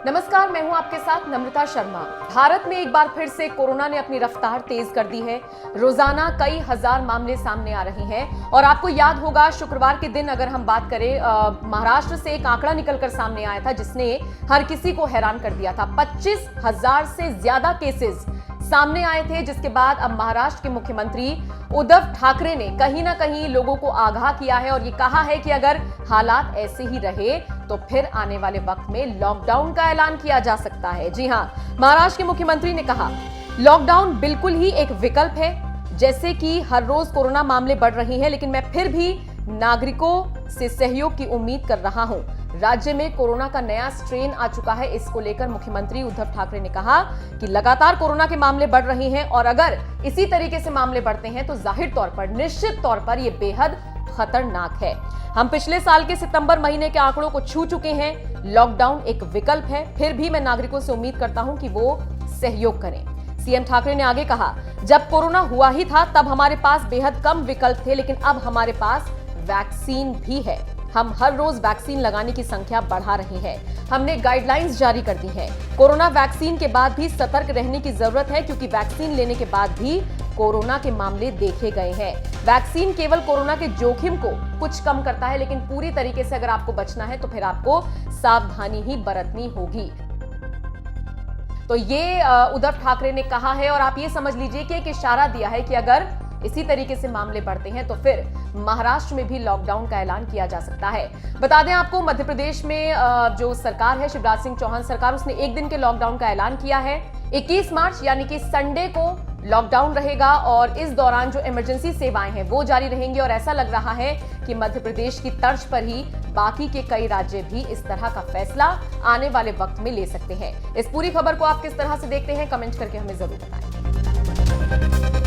नमस्कार, मैं हूं आपके साथ नम्रता शर्मा। भारत में एक बार फिर से कोरोना ने अपनी रफ्तार तेज कर दी है। रोजाना कई हजार मामले सामने आ रहे हैं और आपको याद होगा शुक्रवार के दिन अगर हम बात करें, महाराष्ट्र से एक आंकड़ा निकलकर सामने आया था जिसने हर किसी को हैरान कर दिया था। 25,000 से ज्यादा केसेस सामने आए थे, जिसके बाद अब महाराष्ट्र के मुख्यमंत्री उद्धव ठाकरे ने कहीं ना कहीं लोगों को आगाह किया है और ये कहा है कि अगर हालात ऐसे ही रहे तो फिर आने वाले वक्त में लॉकडाउन का ऐलान किया जा सकता है। जी हां, महाराष्ट्र के मुख्यमंत्री ने कहा लॉकडाउन बिल्कुल ही एक विकल्प है। जैसे कि हर रोज कोरोना मामले बढ़ रही हैं, लेकिन मैं फिर भी नागरिकों से सहयोग की उम्मीद कर रहा हूं। राज्य में कोरोना का नया स्ट्रेन आ चुका है, इसको लेकर मुख्यमंत्री उद्धव ठाकरे ने कहा कि लगातार कोरोना के मामले बढ़ रहे हैं और अगर इसी तरीके से मामले बढ़ते हैं तो जाहिर तौर पर, निश्चित तौर पर यह बेहद खतरनाक है। हम पिछले साल के सितंबर महीने के आंकड़ों को छू चुके हैं। लॉकडाउन एक विकल्प है, फिर भी मैं नागरिकों से उम्मीद करता हूं कि वो सहयोग करें। सीएम ठाकरे ने आगे कहा, जब कोरोना हुआ ही था तब हमारे पास बेहद कम विकल्प थे, लेकिन अब हमारे पास वैक्सीन भी है। हम हर रोज वैक्सीन लगाने की संख्या बढ़ा रहे हैं। हमने गाइडलाइंस जारी कर दी हैं। कोरोना वैक्सीन के बाद भी सतर्क रहने की जरूरत है, क्योंकि वैक्सीन लेने के बाद भी कोरोना के मामले देखे गए हैं। वैक्सीन केवल कोरोना के जोखिम को कुछ कम करता है, लेकिन पूरी तरीके से अगर आपको बचना है तो फिर आपको सावधानी ही बरतनी होगी। तो ये उद्धव ठाकरे ने कहा है और आप ये समझ लीजिए कि एक इशारा दिया है कि अगर इसी तरीके से मामले बढ़ते हैं तो फिर महाराष्ट्र में भी लॉकडाउन का ऐलान किया जा सकता है। बता दें आपको, मध्य प्रदेश में जो सरकार है, शिवराज सिंह चौहान सरकार, उसने एक दिन के लॉकडाउन का ऐलान किया है। 21 मार्च यानी कि संडे को लॉकडाउन रहेगा और इस दौरान जो इमरजेंसी सेवाएं हैं वो जारी रहेंगी और ऐसा लग रहा है कि मध्य प्रदेश की तर्ज पर ही बाकी के कई राज्य भी इस तरह का फैसला आने वाले वक्त में ले सकते हैं। इस पूरी खबर को आप किस तरह से देखते हैं, कमेंट करके हमें जरूर बताएं।